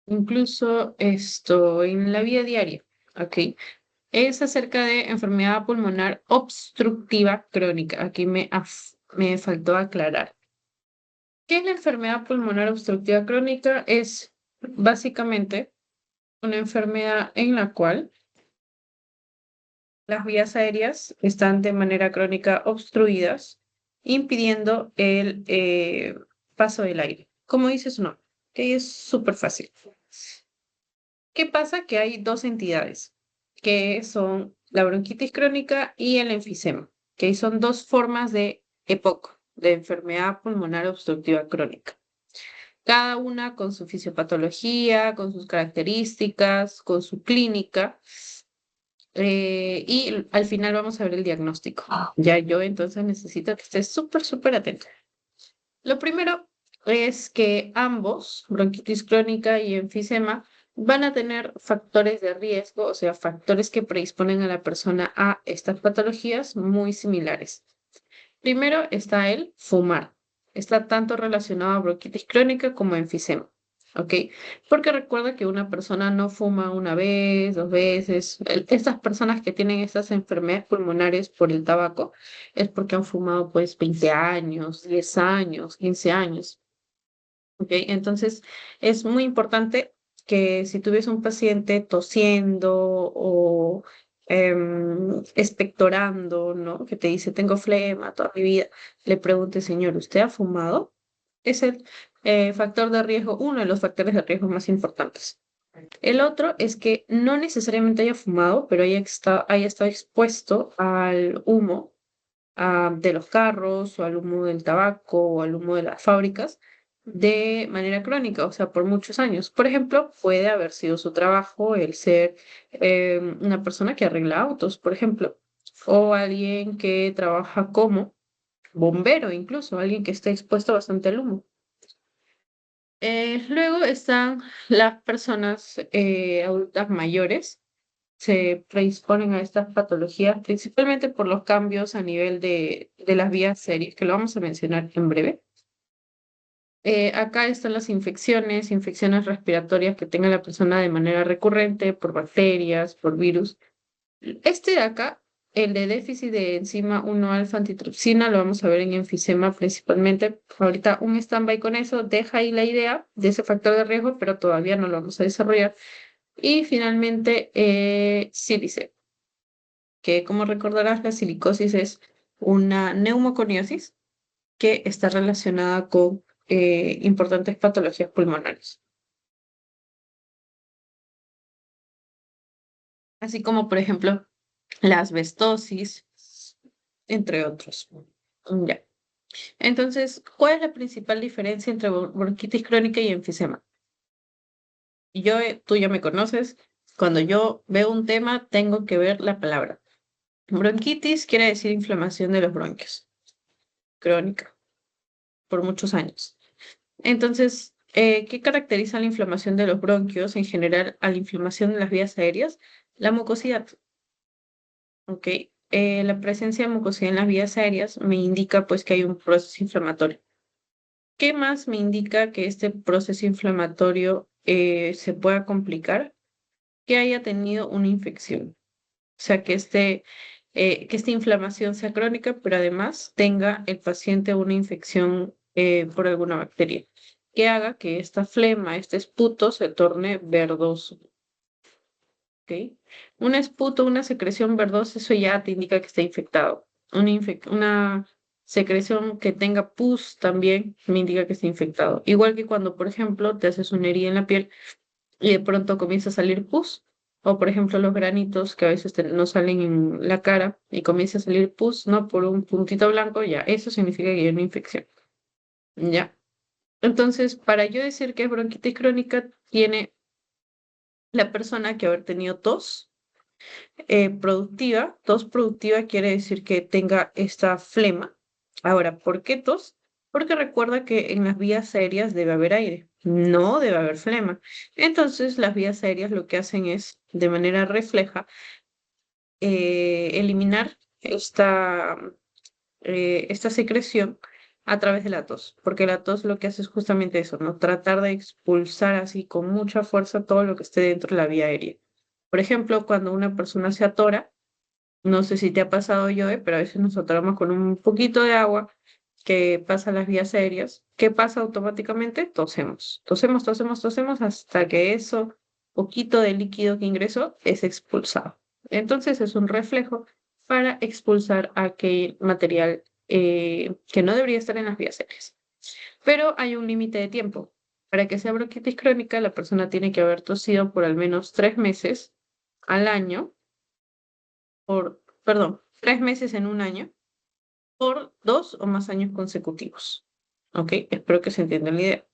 incluso esto en la vida diaria, ¿ok? Es acerca de enfermedad pulmonar obstructiva crónica. Aquí me faltó aclarar. ¿Qué es la enfermedad pulmonar obstructiva crónica? Es básicamente una enfermedad en la cual las vías aéreas están de manera crónica obstruidas, impidiendo el paso del aire. Como dice su nombre, que es súper fácil. ¿Qué pasa? Que hay dos entidades, que son la bronquitis crónica y el enfisema, que son dos formas de EPOC, de enfermedad pulmonar obstructiva crónica. Cada una con su fisiopatología, con sus características, con su clínica, y al final vamos a ver el diagnóstico. Ya yo entonces necesito que estés súper atento. Lo primero es que ambos, bronquitis crónica y enfisema, van a tener factores de riesgo, o sea, factores que predisponen a la persona a estas patologías muy similares. Primero está el fumar. Está tanto relacionado a bronquitis crónica como enfisema. ¿Ok? Porque recuerda que una persona no fuma una vez, dos veces. Estas personas que tienen estas enfermedades pulmonares por el tabaco es porque han fumado pues 20 años, 10 años, 15 años. ¿Ok? Entonces es muy importante que si tuviese un paciente tosiendo o expectorando, ¿no? Que te dice, tengo flema toda mi vida, le pregunte, señor, ¿usted ha fumado? Es el factor de riesgo, uno de los factores de riesgo más importantes. El otro es que no necesariamente haya fumado, pero haya estado expuesto al humo de los carros o al humo del tabaco o al humo de las fábricas de manera crónica, o sea, por muchos años. Por ejemplo, puede haber sido su trabajo el ser una persona que arregla autos, por ejemplo, o alguien que trabaja como bombero, incluso alguien que esté expuesto bastante al humo. Luego están las personas adultas mayores, se predisponen a estas patologías principalmente por los cambios a nivel de las vías aéreas, que lo vamos a mencionar en breve. Acá están las infecciones respiratorias que tenga la persona de manera recurrente por bacterias, por virus. Este de acá, el de déficit de enzima 1-alfa antitripsina, lo vamos a ver en enfisema principalmente. Ahorita un stand-by con eso, deja ahí la idea de ese factor de riesgo, pero todavía no lo vamos a desarrollar. Y finalmente, sílice, que como recordarás, la silicosis es una neumoconiosis que está relacionada con importantes patologías pulmonares, así como por ejemplo la asbestosis, entre otros. Ya. Entonces, ¿cuál es la principal diferencia entre bronquitis crónica y enfisema? Tú ya me conoces, cuando yo veo un tema tengo que ver la palabra. Bronquitis quiere decir inflamación de los bronquios, crónica, por muchos años. Entonces, ¿qué caracteriza la inflamación de los bronquios en general a la inflamación de las vías aéreas? La mucosidad, ¿ok? La presencia de mucosidad en las vías aéreas me indica pues que hay un proceso inflamatorio. ¿Qué más me indica que este proceso inflamatorio se pueda complicar? Que haya tenido una infección. O sea, que esta inflamación sea crónica, pero además tenga el paciente una infección por alguna bacteria, que haga que esta flema, este esputo, se torne verdoso. ¿Ok? Un esputo, una secreción verdosa, eso ya te indica que está infectado. Una secreción que tenga pus también me indica que está infectado. Igual que cuando, por ejemplo, te haces una herida en la piel y de pronto comienza a salir pus, o por ejemplo los granitos que a veces no salen en la cara y comienza a salir pus, ¿no? Por un puntito blanco, ya, eso significa que hay una infección, ¿ya? Entonces, para yo decir que es bronquitis crónica, tiene la persona que haber tenido tos productiva. Tos productiva quiere decir que tenga esta flema. Ahora, ¿por qué tos? Porque recuerda que en las vías aéreas debe haber aire, no debe haber flema. Entonces, las vías aéreas lo que hacen es, de manera refleja, eliminar esta secreción a través de la tos, porque la tos lo que hace es justamente eso, ¿no? Tratar de expulsar así con mucha fuerza todo lo que esté dentro de la vía aérea. Por ejemplo, cuando una persona se atora, no sé si te ha pasado, Joe, pero a veces nos atoramos con un poquito de agua que pasa a las vías aéreas. ¿Qué pasa automáticamente? Tosemos. Tosemos, tosemos, tosemos hasta que eso poquito de líquido que ingresó es expulsado. Entonces es un reflejo para expulsar aquel material que no debería estar en las vías aéreas. Pero hay un límite de tiempo. Para que sea bronquitis crónica, la persona tiene que haber tosido por al menos 3 meses al año perdón, 3 meses en un año por 2 o más años consecutivos. ¿Ok? Espero que se entienda la idea.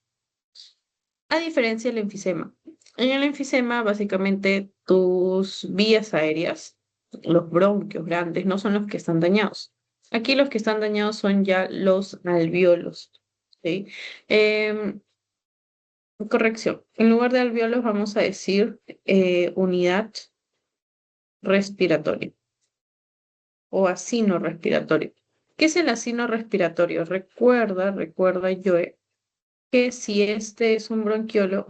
A diferencia del enfisema. En el enfisema, básicamente, tus vías aéreas, los bronquios grandes, no son los que están dañados. Aquí los que están dañados son ya los alvéolos. ¿Sí? Em, Corrección. En lugar de alvéolos vamos a decir unidad respiratoria o asino respiratorio. ¿Qué es el asino respiratorio? Recuerda, Joe, que si este es un bronquiolo,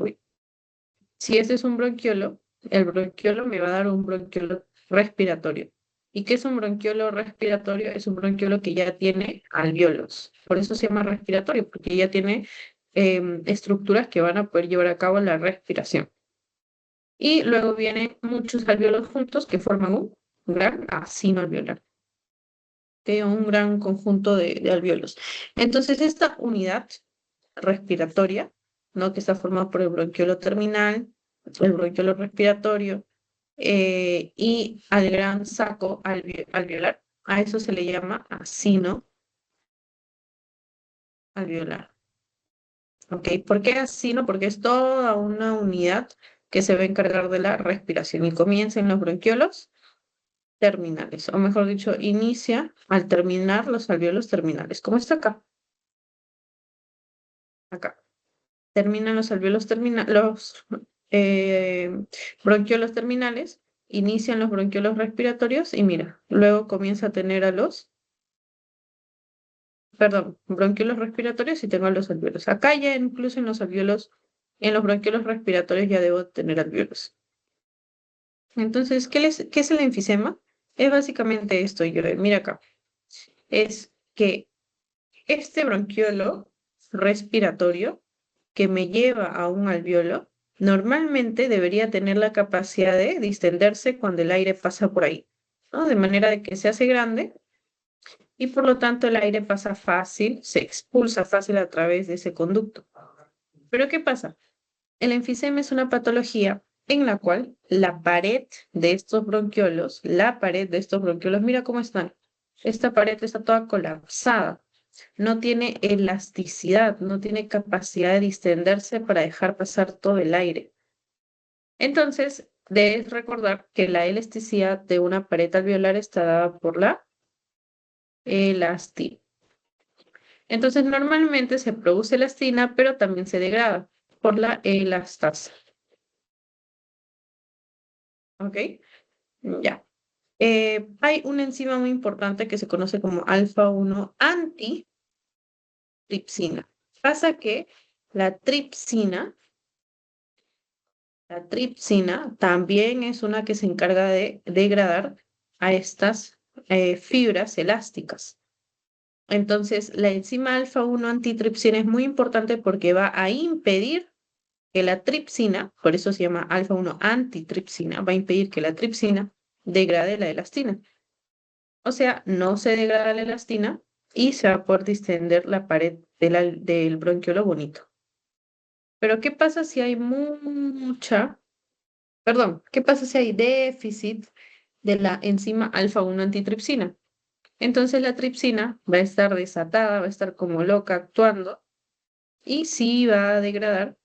si este es un bronquiolo, el bronquiolo me va a dar un bronquiolo respiratorio. ¿Y qué es un bronquiolo respiratorio? Es un bronquiolo que ya tiene alvéolos. Por eso se llama respiratorio, porque ya tiene estructuras que van a poder llevar a cabo la respiración. Y luego vienen muchos alvéolos juntos que forman un gran asino alveolar, un gran conjunto de alvéolos. Entonces, esta unidad respiratoria, ¿no? Que está formada por el bronquiolo terminal, el bronquiolo respiratorio y al gran saco alveolar, a eso se le llama asino alveolar. ¿Ok? ¿Por qué asino? Porque es toda una unidad que se va a encargar de la respiración y comienza en los bronquiolos terminales, o mejor dicho, inicia al terminar los alvéolos terminales, como está acá. Acá. Terminan los alvéolos terminales, los bronquiolos terminales, inician los bronquiolos respiratorios y mira, luego comienza a tener perdón, bronquiolos respiratorios y tengo a los alvéolos. Acá ya incluso en los alvéolos, en los bronquiolos respiratorios ya debo tener alvéolos. Entonces, ¿qué es el enfisema? Es básicamente esto, yo, mira acá, es que este bronquiolo respiratorio que me lleva a un alvéolo, normalmente debería tener la capacidad de distenderse cuando el aire pasa por ahí, ¿no? De manera de que se hace grande y por lo tanto el aire pasa fácil, se expulsa fácil a través de ese conducto. Pero ¿qué pasa? El enfisema es una patología en la cual la pared de estos bronquiolos, mira cómo están. Esta pared está toda colapsada, no tiene elasticidad, no tiene capacidad de distenderse para dejar pasar todo el aire. Entonces, debes recordar que la elasticidad de una pared alveolar está dada por la elastina. Entonces, normalmente se produce elastina, pero también se degrada por la elastasa. ¿Ok? Ya. Hay una enzima muy importante que se conoce como alfa-1 antitripsina. Pasa que la tripsina La tripsina también es una que se encarga de degradar a estas fibras elásticas. Entonces, la enzima alfa-1 antitripsina es muy importante porque va a impedir que la tripsina, por eso se llama alfa-1 antitripsina, va a impedir que la tripsina degrade la elastina. O sea, no se degrada la elastina y se va a poder distender la pared del bronquiolo bonito. Pero ¿qué pasa si hay ¿qué pasa si hay déficit de la enzima alfa-1 antitripsina? Entonces la tripsina va a estar desatada, va a estar como loca actuando y sí va a degradar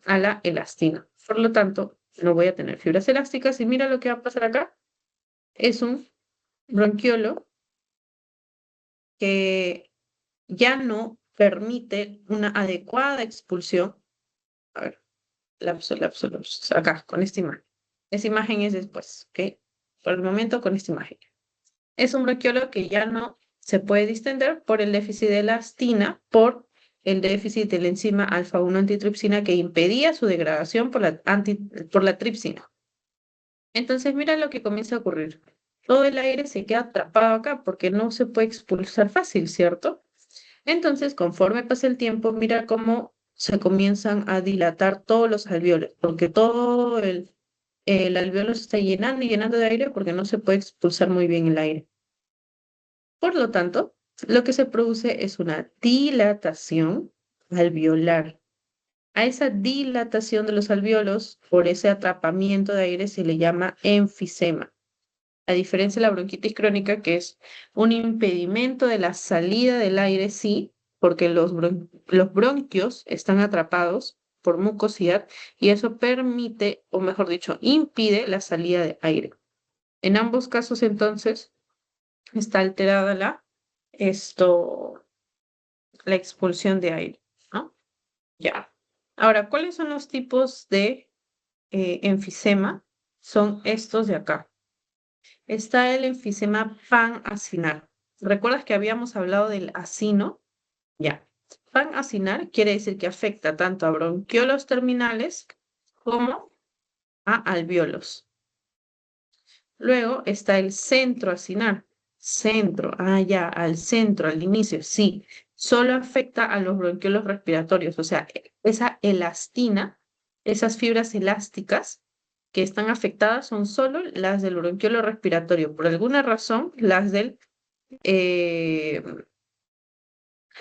a la elastina. Por lo tanto, no voy a tener fibras elásticas y mira lo que va a pasar acá. Es un bronquiolo que ya no permite una adecuada expulsión. A ver, lapso, acá, con esta imagen. Esa imagen es después, ¿ok? Por el momento con esta imagen. Es un bronquiolo que ya no se puede distender por el déficit de elastina, por el déficit de la enzima alfa-1 antitripsina que impedía su degradación por la tripsina. Entonces, mira lo que comienza a ocurrir. Todo el aire se queda atrapado acá porque no se puede expulsar fácil, ¿cierto? Entonces, conforme pasa el tiempo, mira cómo se comienzan a dilatar todos los alveolos, porque todo el alveolo se está llenando y llenando de aire porque no se puede expulsar muy bien el aire. Por lo tanto, lo que se produce es una dilatación alveolar. A esa dilatación de los alveolos, por ese atrapamiento de aire, se le llama enfisema. A diferencia de la bronquitis crónica, que es un impedimento de la salida del aire, sí, porque los bronquios están atrapados por mucosidad y eso permite, o mejor dicho, impide la salida de aire. En ambos casos, entonces, está alterada la expulsión de aire, ¿no? Ya. Ahora, ¿cuáles son los tipos de enfisema? Son estos de acá. Está el enfisema panacinar. ¿Recuerdas que habíamos hablado del acino? Ya. Panacinar quiere decir que afecta tanto a bronquiolos terminales como a alveolos. Luego está el centroacinar. Centro, ya, al centro, al inicio, sí. Solo afecta a los bronquiolos respiratorios, o sea, esa elastina, esas fibras elásticas que están afectadas son solo las del bronquiolo respiratorio. Por alguna razón, eh,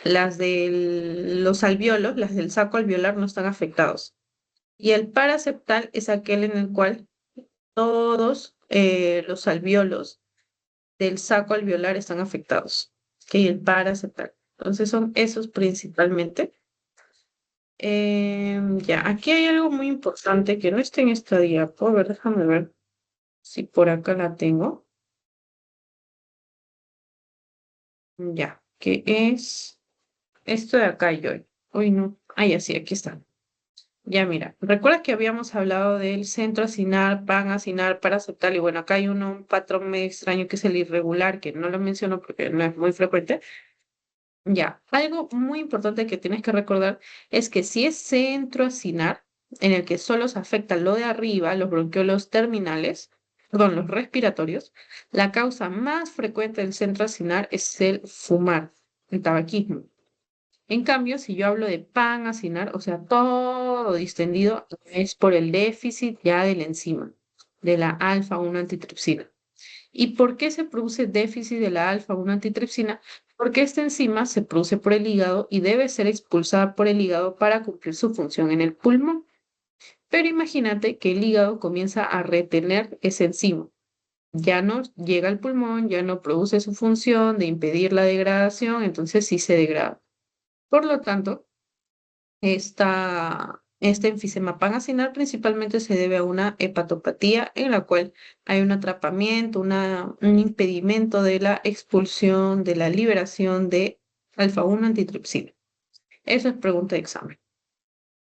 las de los alveolos, las del saco alveolar no están afectados. Y el paraseptal es aquel en el cual todos los alveolos del saco alveolar están afectados, que el paraseptal. Entonces son esos principalmente. Ya, aquí hay algo muy importante que no está en esta diapo. A ver, déjame ver si por acá la tengo. Ya, que es esto de acá, yo. Uy, no. Ah, ya sí, aquí está. Ya, mira, recuerda que habíamos hablado del centro acinar, panacinar, paraseptal, y bueno, acá hay un patrón medio extraño que es el irregular, que no lo menciono porque no es muy frecuente. Ya, algo muy importante que tienes que recordar es que si es centroacinar, en el que solo se afecta lo de arriba, los bronquiolos terminales, perdón, los respiratorios, la causa más frecuente del centroacinar es el fumar, el tabaquismo. En cambio, si yo hablo de panacinar, o sea, todo distendido, es por el déficit ya de la enzima, de la alfa-1 antitripsina. ¿Y por qué se produce déficit de la alfa-1 antitripsina? Porque esta enzima se produce por el hígado y debe ser expulsada por el hígado para cumplir su función en el pulmón. Pero imagínate que el hígado comienza a retener esa enzima. Ya no llega al pulmón, ya no produce su función de impedir la degradación, entonces sí se degrada. Por lo tanto, este enfisema panacinal principalmente se debe a una hepatopatía en la cual hay un atrapamiento, un impedimento de la expulsión, de la liberación de alfa-1 antitripsina. Eso es pregunta de examen.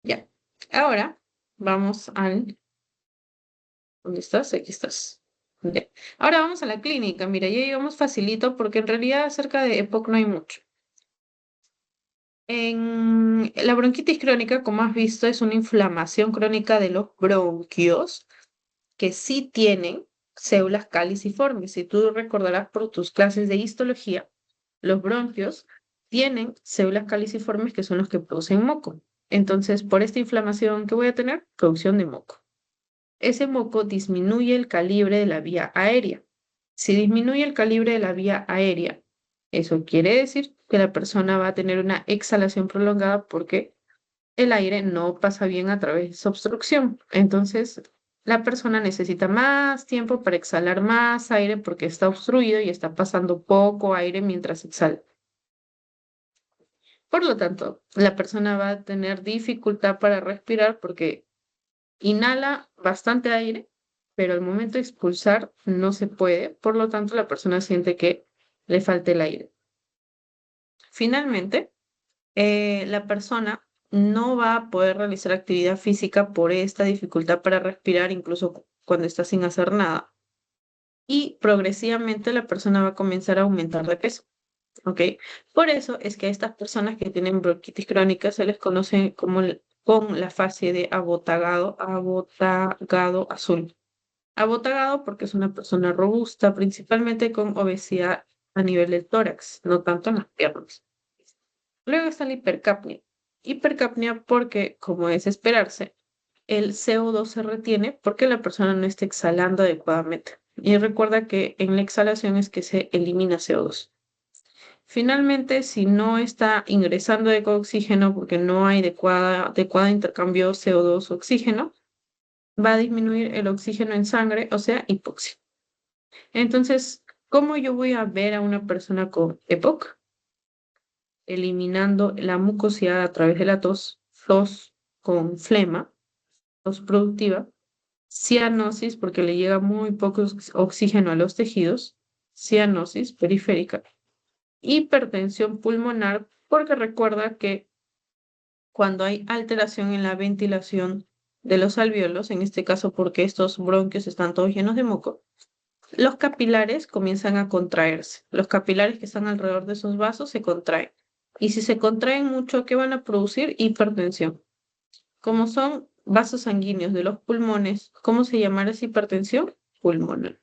Ya. Ahora vamos al... ¿Dónde estás? Aquí estás. Ya. Ahora vamos a la clínica. Mira, ya llegamos facilito porque en realidad acerca de EPOC no hay mucho. En la bronquitis crónica, como has visto, es una inflamación crónica de los bronquios que sí tienen células caliciformes. Si tú recordarás por tus clases de histología, los bronquios tienen células caliciformes que son los que producen moco. Entonces, por esta inflamación que voy a tener, producción de moco. Ese moco disminuye el calibre de la vía aérea. Si disminuye el calibre de la vía aérea, eso quiere decir que la persona va a tener una exhalación prolongada porque el aire no pasa bien a través de esa obstrucción. Entonces, la persona necesita más tiempo para exhalar más aire porque está obstruido y está pasando poco aire mientras exhala. Por lo tanto, la persona va a tener dificultad para respirar porque inhala bastante aire, pero al momento de expulsar no se puede. Por lo tanto, la persona siente que le falta el aire. Finalmente, la persona no va a poder realizar actividad física por esta dificultad para respirar, incluso cuando está sin hacer nada. Y progresivamente la persona va a comenzar a aumentar de peso. ¿ok? Por eso es que a estas personas que tienen bronquitis crónica se les conoce como con la fase de abotagado azul. Abotagado porque es una persona robusta, principalmente con obesidad a nivel del tórax, no tanto en las piernas. Luego está la hipercapnia. Hipercapnia porque, como es esperarse, el CO2 se retiene porque la persona no está exhalando adecuadamente. Y recuerda que en la exhalación es que se elimina CO2. Finalmente, si no está ingresando de oxígeno porque no hay adecuada intercambio CO2-oxígeno, va a disminuir el oxígeno en sangre, o sea, hipoxia. Entonces, ¿cómo yo voy a ver a una persona con EPOC? Eliminando la mucosidad a través de la tos con flema, tos productiva, cianosis porque le llega muy poco oxígeno a los tejidos, cianosis periférica, hipertensión pulmonar porque recuerda que cuando hay alteración en la ventilación de los alvéolos, en este caso porque estos bronquios están todos llenos de moco, los capilares comienzan a contraerse. Los capilares que están alrededor de esos vasos se contraen. Y si se contraen mucho, ¿qué van a producir? Hipertensión. Como son vasos sanguíneos de los pulmones, ¿cómo se llamará esa hipertensión? Pulmonar.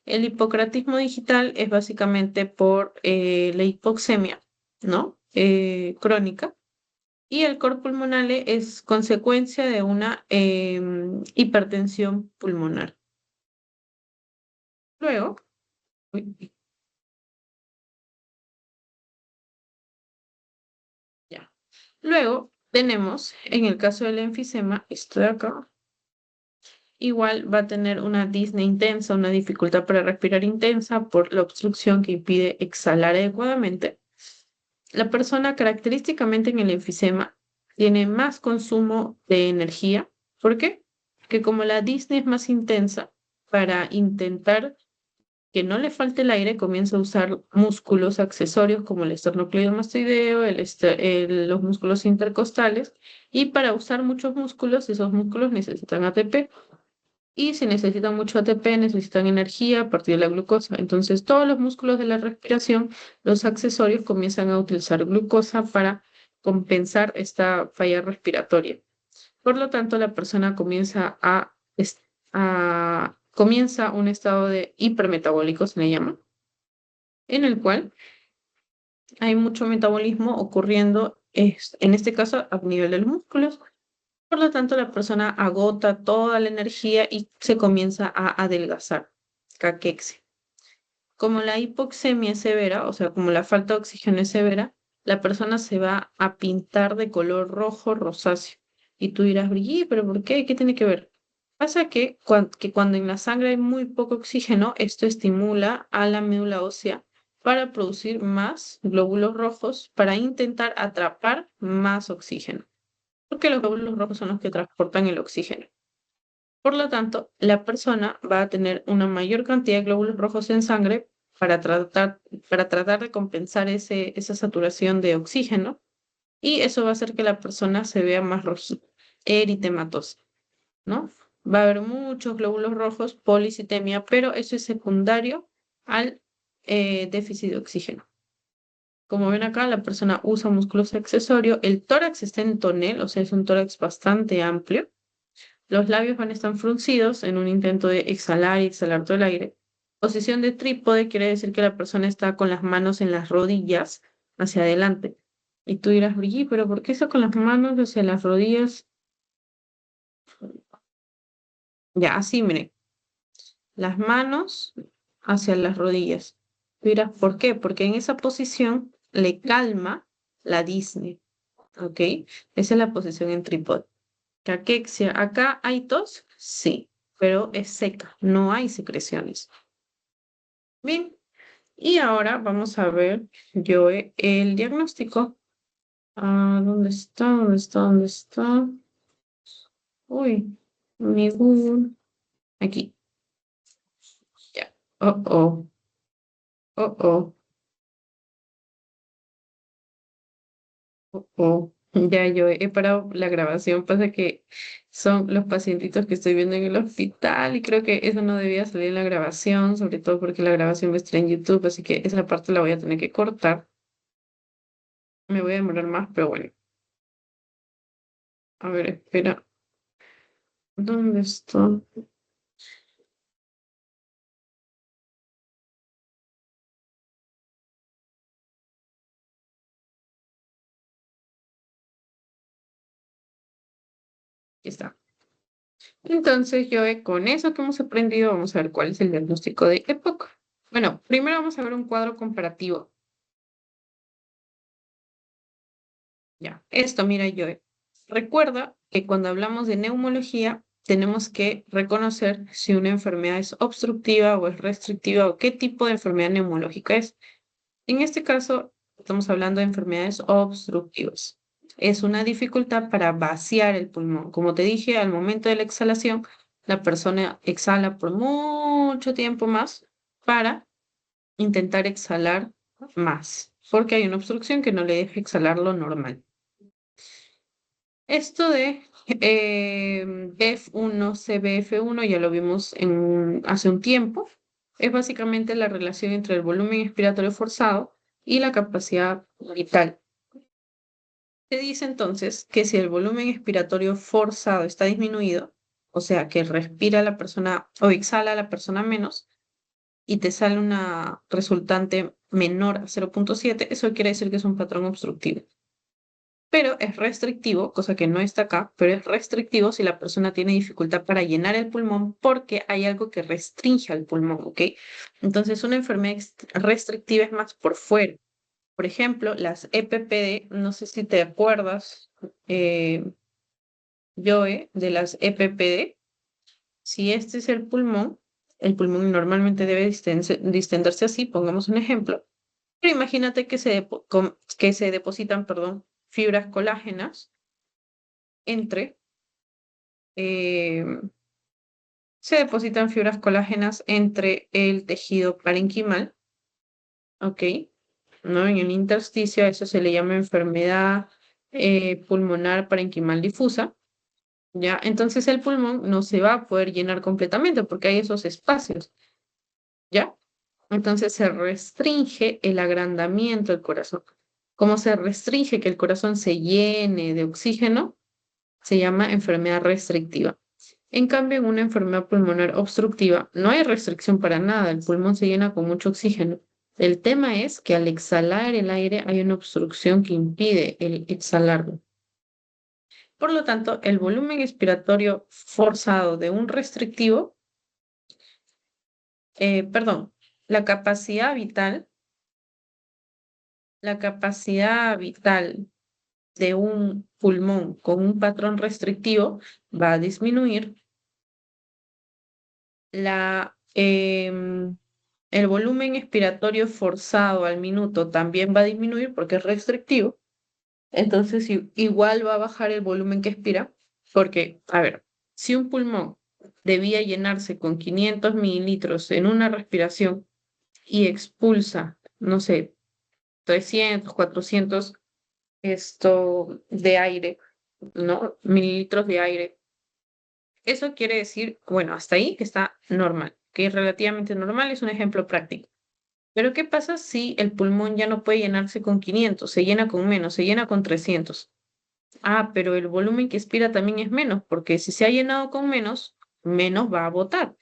El hipocratismo digital es básicamente por la hipoxemia, ¿no? Crónica. Y el cor pulmonale es consecuencia de una hipertensión pulmonar. Luego, uy, ya. Luego tenemos, en el caso del enfisema, esto de acá, igual va a tener una disnea intensa, una dificultad para respirar intensa por la obstrucción que impide exhalar adecuadamente. La persona característicamente en el enfisema tiene más consumo de energía. ¿Por qué? Porque como la disnea es más intensa, para intentar que no le falte el aire, comienza a usar músculos accesorios como el esternocleidomastoideo, los músculos intercostales, y para usar muchos músculos, esos músculos necesitan ATP, y si necesitan mucho ATP, necesitan energía a partir de la glucosa. Entonces, todos los músculos de la respiración, los accesorios comienzan a utilizar glucosa para compensar esta falla respiratoria. Por lo tanto, la persona comienza un estado de hipermetabólico, se le llama, en el cual hay mucho metabolismo ocurriendo, en este caso, a nivel de los músculos. Por lo tanto, la persona agota toda la energía y se comienza a adelgazar, caquexia. Como la hipoxemia es severa, o sea, como la falta de oxígeno es severa, la persona se va a pintar de color rojo rosáceo. Y tú dirás, Brigitte, ¿pero por qué? ¿Qué tiene que ver? Pasa que cuando en la sangre hay muy poco oxígeno, esto estimula a la médula ósea para producir más glóbulos rojos para intentar atrapar más oxígeno, porque los glóbulos rojos son los que transportan el oxígeno. Por lo tanto, la persona va a tener una mayor cantidad de glóbulos rojos en sangre para tratar, para tratar de compensar esa saturación de oxígeno, y eso va a hacer que la persona se vea más rojita, eritematosa, ¿no? Va a haber muchos glóbulos rojos, policitemia, pero eso es secundario al déficit de oxígeno. Como ven acá, la persona usa músculos accesorios, el tórax está en tonel, o sea, es un tórax bastante amplio. Los labios van a estar fruncidos en un intento de exhalar y exhalar todo el aire. Posición de trípode quiere decir que la persona está con las manos en las rodillas hacia adelante. Y tú dirás, Brigitte, ¿pero por qué está con las manos hacia las rodillas? Ya, así, miren, las manos hacia las rodillas. Tú dirás, ¿por qué? Porque en esa posición le calma la disnea, ¿ok? Esa es la posición en trípode. Caquexia, ¿acá hay tos? Sí, pero es seca, no hay secreciones. Bien, y ahora vamos a ver el diagnóstico. Ah, ¿dónde está? ¿Dónde está? ¿Dónde está? Uy, mi Google. Aquí, ya. Oh, oh, oh, oh, oh, oh. Ya yo he parado la grabación, pasa que son los pacientitos que estoy viendo en el hospital y creo que eso no debía salir en la grabación, sobre todo porque la grabación va a estar en YouTube, así que esa parte la voy a tener que cortar. Me voy a demorar más, pero bueno. A ver, espera. ¿Dónde está? Aquí está. Entonces, yo con eso que hemos aprendido, vamos a ver cuál es el diagnóstico de EPOC. Bueno, primero vamos a ver un cuadro comparativo. Ya, esto, mira, yo recuerda que cuando hablamos de neumología, tenemos que reconocer si una enfermedad es obstructiva o es restrictiva o qué tipo de enfermedad neumológica es. En este caso, estamos hablando de enfermedades obstructivas. Es una dificultad para vaciar el pulmón. Como te dije, al momento de la exhalación, la persona exhala por mucho tiempo más para intentar exhalar más, porque hay una obstrucción que no le deja exhalar lo normal. Esto de BF1, CBF1, ya lo vimos hace un tiempo, es básicamente la relación entre el volumen expiratorio forzado y la capacidad vital. Se dice entonces que si el volumen expiratorio forzado está disminuido, o sea, que respira la persona o exhala la persona menos y te sale una resultante menor a 0,7, eso quiere decir que es un patrón obstructivo. Pero es restrictivo, cosa que no está acá, pero es restrictivo si la persona tiene dificultad para llenar el pulmón porque hay algo que restringe al pulmón, ¿ok? Entonces, una enfermedad restrictiva es más por fuera. Por ejemplo, las EPPD, no sé si te acuerdas, eh, Joe, de las EPPD. Si este es el pulmón normalmente debe distenderse así, pongamos un ejemplo. Pero imagínate que que se depositan, perdón, fibras colágenas entre eh, se depositan fibras colágenas entre el tejido parenquimal, ¿ok? ¿No? En el intersticio, a eso se le llama enfermedad pulmonar parenquimal difusa, ¿ya? Entonces el pulmón no se va a poder llenar completamente porque hay esos espacios, ¿ya? Entonces se restringe el agrandamiento del corazón. Como se restringe que el corazón se llene de oxígeno, se llama enfermedad restrictiva. En cambio, en una enfermedad pulmonar obstructiva no hay restricción para nada, el pulmón se llena con mucho oxígeno. El tema es que al exhalar el aire hay una obstrucción que impide el exhalarlo. Por lo tanto, el volumen expiratorio forzado de un restrictivo, perdón, la capacidad vital, la capacidad vital de un pulmón con un patrón restrictivo va a disminuir. El volumen expiratorio forzado al minuto también va a disminuir porque es restrictivo. Entonces, igual va a bajar el volumen que expira, porque, a ver, si un pulmón debía llenarse con 500 mililitros en una respiración y expulsa, no sé, 300, 400 de aire, ¿no? Mililitros de aire. Eso quiere decir, bueno, hasta ahí que está normal, que es relativamente normal, es un ejemplo práctico. Pero ¿qué pasa si el pulmón ya no puede llenarse con 500, se llena con menos, se llena con 300? Ah, pero el volumen que expira también es menos, porque si se ha llenado con menos, menos va a botar.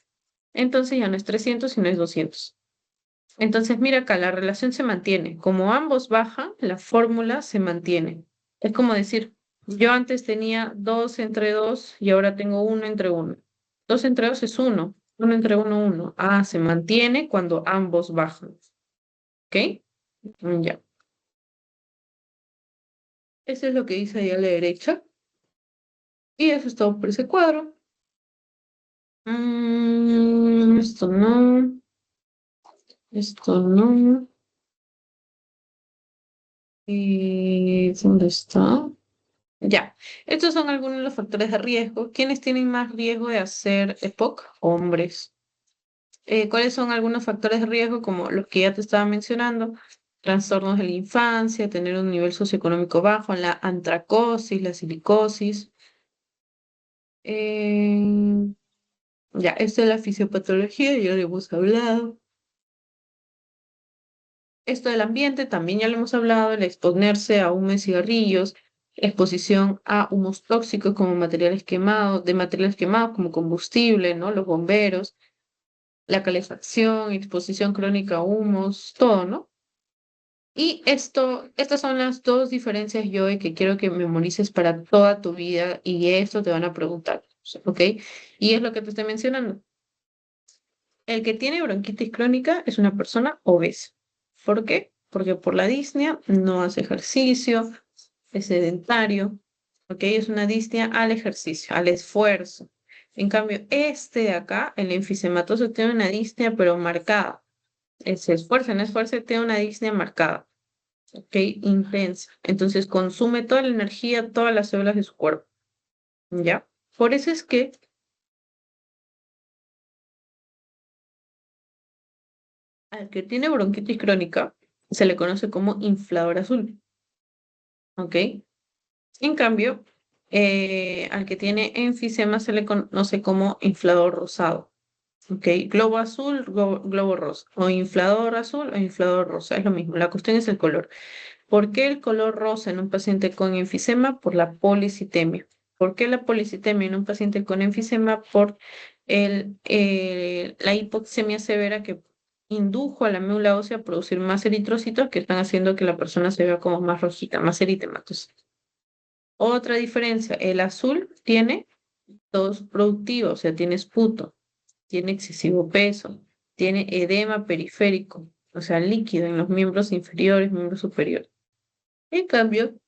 Entonces ya no es 300, sino es 200. Entonces mira acá, la relación se mantiene. Como ambos bajan, la fórmula se mantiene. Es como decir, yo antes tenía 2 entre 2 y ahora tengo 1 entre 1. 2 entre 2 es 1, 1 entre 1, 1. Ah, se mantiene cuando ambos bajan. ¿Ok? Ya. Eso es lo que dice ahí a la derecha. Y eso es todo por ese cuadro. Esto no, esto no. ¿Y dónde está? Ya. Estos son algunos de los factores de riesgo. ¿Quiénes tienen más riesgo de hacer EPOC? Hombres. ¿Cuáles son algunos factores de riesgo como los que ya te estaba mencionando? trastornos de la infancia, tener un nivel socioeconómico bajo, la antracosis, la silicosis. Eh, ya, esto es la fisiopatología, ya lo hemos hablado. Esto del ambiente también ya lo hemos hablado, el exponerse a humos y cigarrillos, exposición a humos tóxicos como materiales quemados, de materiales quemados como combustible, ¿no? Los bomberos, la calefacción, exposición crónica a humos, todo, ¿no? Y estas son las dos diferencias, Joe, que quiero que memorices para toda tu vida y esto te van a preguntar, ¿ok? Y es lo que te estoy mencionando. El que tiene bronquitis crónica es una persona obesa. ¿Por qué? Porque por la disnea no hace ejercicio, es sedentario, ¿ok? Es una disnea al ejercicio, al esfuerzo. En cambio, este de acá, el enfisematoso, tiene una disnea pero marcada. Se esfuerza, no esfuerza, tiene una disnea marcada, ¿ok? Intensa. Entonces consume toda la energía, todas las células de su cuerpo, ¿ya? Por eso es que al que tiene bronquitis crónica se le conoce como inflador azul, ¿ok? En cambio, al que tiene enfisema se le conoce como inflador rosado, ¿ok? Globo azul, globo rosa, o inflador azul o inflador rosa, es lo mismo, la cuestión es el color. ¿Por qué el color rosa en un paciente con enfisema? Por la policitemia. ¿Por qué la policitemia en un paciente con enfisema? Por la hipoxemia severa que indujo a la médula ósea a producir más eritrocitos que están haciendo que la persona se vea como más rojita, más eritematosa. Otra diferencia, el azul tiene tos productivo, o sea, tiene esputo, tiene excesivo peso, tiene edema periférico, o sea, líquido en los miembros inferiores, miembros superiores. En cambio,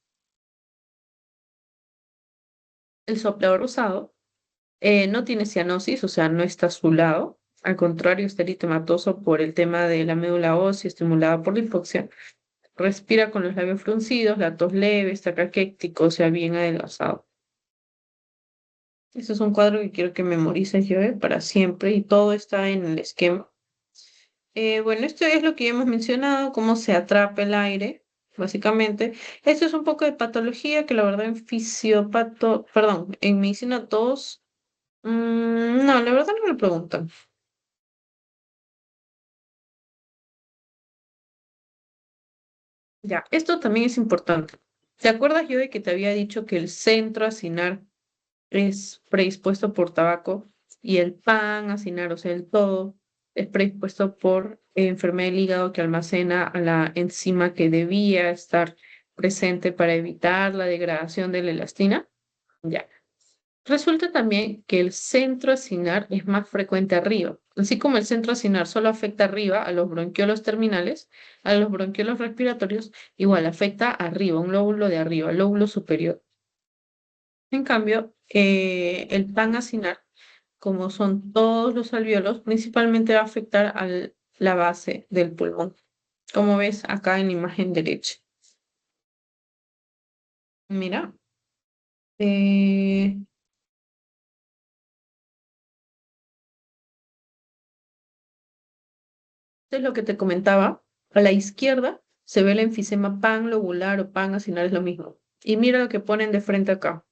el soplador rosado no tiene cianosis, o sea, no está azulado. Al contrario, está eritematoso por el tema de la médula ósea estimulada por la hipoxia. Respira con los labios fruncidos, la tos leve, está caquético, o sea, bien adelgazado. Este es un cuadro que quiero que memorices, yo, para siempre y todo está en el esquema. Bueno, esto es lo que ya hemos mencionado, cómo se atrapa el aire, básicamente. Esto es un poco de patología que la verdad en perdón, en medicina todos, no, la verdad no me lo preguntan. Ya, esto también es importante. ¿Te acuerdas yo de que te había dicho que el centro acinar es predispuesto por tabaco y el pan acinar, o sea, el todo, es predispuesto por enfermedad del hígado que almacena a la enzima que debía estar presente para evitar la degradación de la elastina? Ya. Resulta también que el centro acinar es más frecuente arriba. Así como el centro acinar solo afecta arriba a los bronquiolos terminales, a los bronquiolos respiratorios, igual afecta arriba, un lóbulo de arriba, el lóbulo superior. En cambio, el pan-acinar, como son todos los alvéolos, principalmente va a afectar a la base del pulmón, como ves acá en la imagen derecha. Mira, eh, esto es lo que te comentaba. A la izquierda se ve el enfisema panlobular o pan-acinar, es lo mismo. Y mira lo que ponen de frente acá.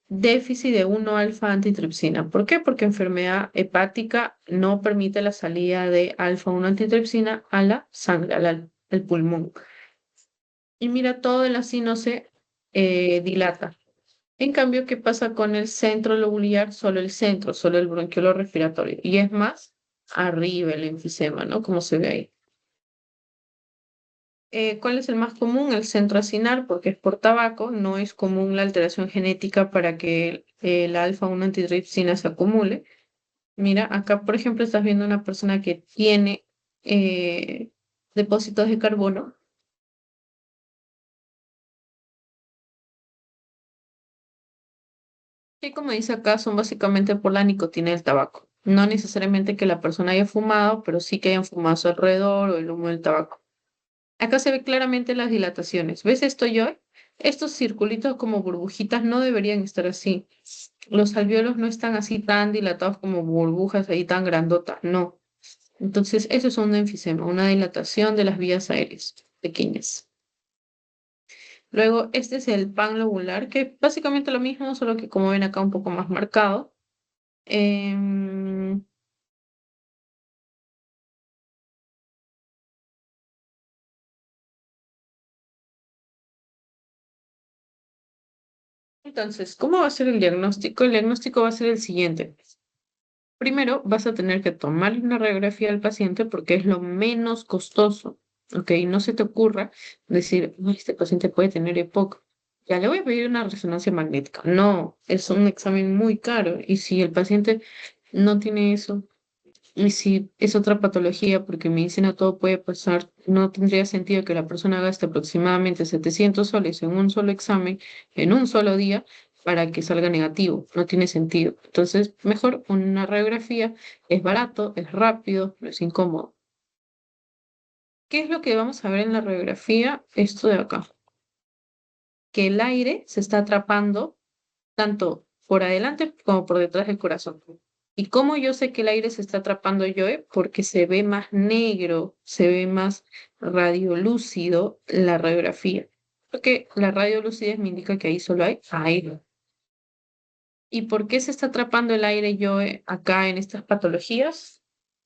Déficit de 1 alfa antitripsina. ¿Por qué? Porque enfermedad hepática no permite la salida de alfa 1 antitripsina a la sangre, al pulmón. Y mira, todo el así se dilata. En cambio, ¿qué pasa con el centro lobular? Solo el centro, solo el bronquiolo respiratorio. Y es más arriba el enfisema, ¿no? Como se ve ahí. ¿Cuál es el más común? El centro acinar, porque es por tabaco. No es común la alteración genética para que la alfa 1 antitripsina se acumule. Mira, acá, por ejemplo, estás viendo una persona que tiene depósitos de carbono. Y como dice acá, son básicamente por la nicotina del tabaco. No necesariamente que la persona haya fumado, pero sí que hayan fumado a su alrededor o el humo del tabaco. Acá se ve claramente las dilataciones. ¿Ves esto, yo? Estos circulitos como burbujitas no deberían estar así. Los alvéolos no están así tan dilatados como burbujas ahí tan grandotas, no. Entonces, eso es un enfisema, una dilatación de las vías aéreas pequeñas. Luego, este es el pan lobular, que básicamente lo mismo, solo que como ven acá un poco más marcado. Em, entonces, ¿cómo va a ser el diagnóstico? El diagnóstico va a ser el siguiente. Primero, vas a tener que tomar una radiografía al paciente porque es lo menos costoso, ¿ok? No se te ocurra decir, "Ay, este paciente puede tener EPOC. Ya le voy a pedir una resonancia magnética". No, es un examen muy caro y si el paciente no tiene eso, y si es otra patología, porque en medicina todo puede pasar, no tendría sentido que la persona gaste aproximadamente 700 soles en un solo examen, en un solo día, para que salga negativo. No tiene sentido. Entonces, mejor una radiografía es barato, es rápido, no es incómodo. ¿Qué es lo que vamos a ver en la radiografía? Esto de acá, que el aire se está atrapando tanto por adelante como por detrás del corazón. ¿Y cómo yo sé que el aire se está atrapando yo? Porque se ve más negro, se ve más radiolúcido la radiografía. Porque la radiolucidez me indica que ahí solo hay aire. ¿Y por qué se está atrapando el aire yo acá en estas patologías?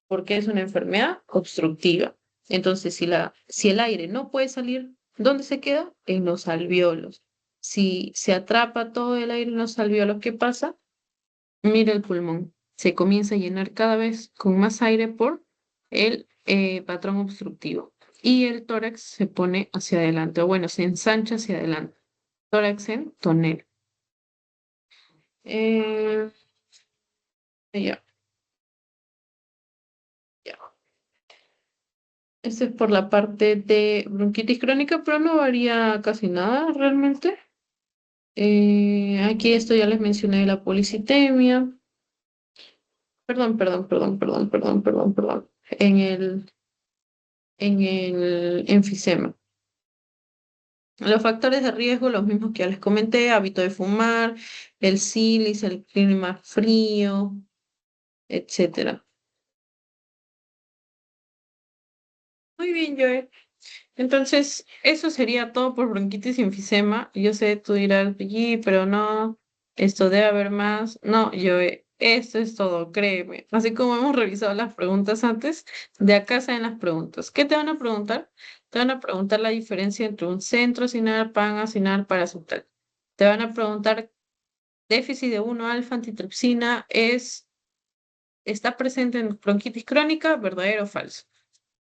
Porque es una enfermedad obstructiva. Entonces, si el aire no puede salir, ¿dónde se queda? En los alvéolos. Si se atrapa todo el aire en los alvéolos, ¿qué pasa? Mira el pulmón. Se comienza a llenar cada vez con más aire por el patrón obstructivo. Y el tórax se pone hacia adelante, o bueno, se ensancha hacia adelante. Tórax en tonel. Eh, ya, ya. Este es por la parte de bronquitis crónica, pero no varía casi nada realmente. Aquí esto ya les mencioné la policitemia. Perdón. En el enfisema. Los factores de riesgo, los mismos que ya les comenté, hábito de fumar, el sílice, el clima frío, etcétera. Muy bien, Joe. Entonces, eso sería todo por bronquitis y enfisema. Yo sé, tú dirás, "Sí, pero no, esto debe haber más". No, Joe, esto es todo, créeme. Así como hemos revisado las preguntas antes, de acá salen las preguntas. ¿Qué te van a preguntar? Te van a preguntar la diferencia entre un centro acinar, pan acinar, paracetal. Te van a preguntar déficit de 1 alfa antitripsina está presente en bronquitis crónica, ¿verdadero o falso?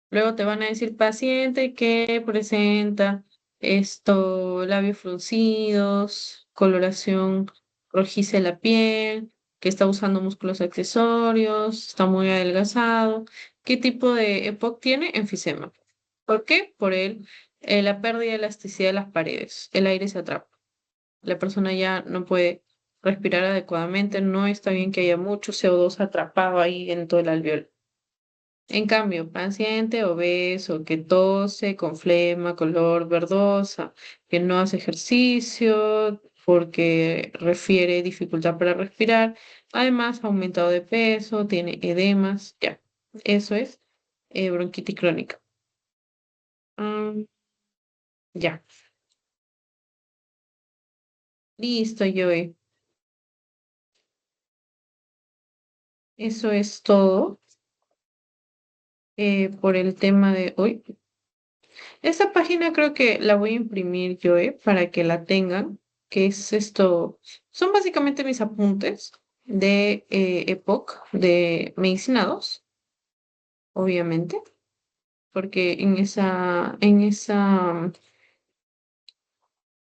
Luego te van a decir paciente que presenta labios fruncidos, coloración rojiza de la piel, que está usando músculos accesorios, está muy adelgazado. ¿Qué tipo de EPOC tiene? Enfisema. ¿Por qué? La pérdida de elasticidad de las paredes. El aire se atrapa. La persona ya no puede respirar adecuadamente, no está bien que haya mucho CO2 atrapado ahí en todo el alveolo. En cambio, paciente obeso que tose con flema, color verdosa, que no hace ejercicio porque refiere dificultad para respirar, además ha aumentado de peso, tiene edemas, ya, eso es bronquitis crónica. Ah, ya, listo, Joey. Eso es todo por el tema de hoy. Esta página creo que la voy a imprimir yo, para que la tengan, que es esto, son básicamente mis apuntes de EPOC, de medicinados, obviamente, porque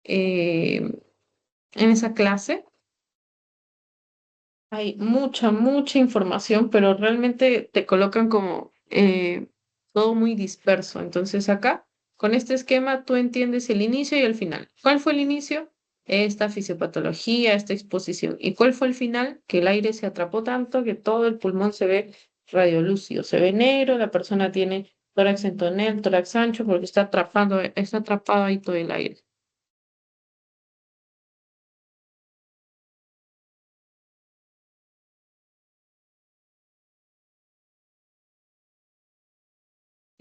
eh, en esa clase hay mucha información, pero realmente te colocan como todo muy disperso. Entonces acá, con este esquema, tú entiendes el inicio y el final. ¿Cuál fue el inicio? Esta fisiopatología, esta exposición. ¿Y cuál fue el final? Que el aire se atrapó tanto que todo el pulmón se ve radiolúcido, se ve negro, la persona tiene tórax en tonel, tórax ancho, porque está atrapado ahí todo el aire.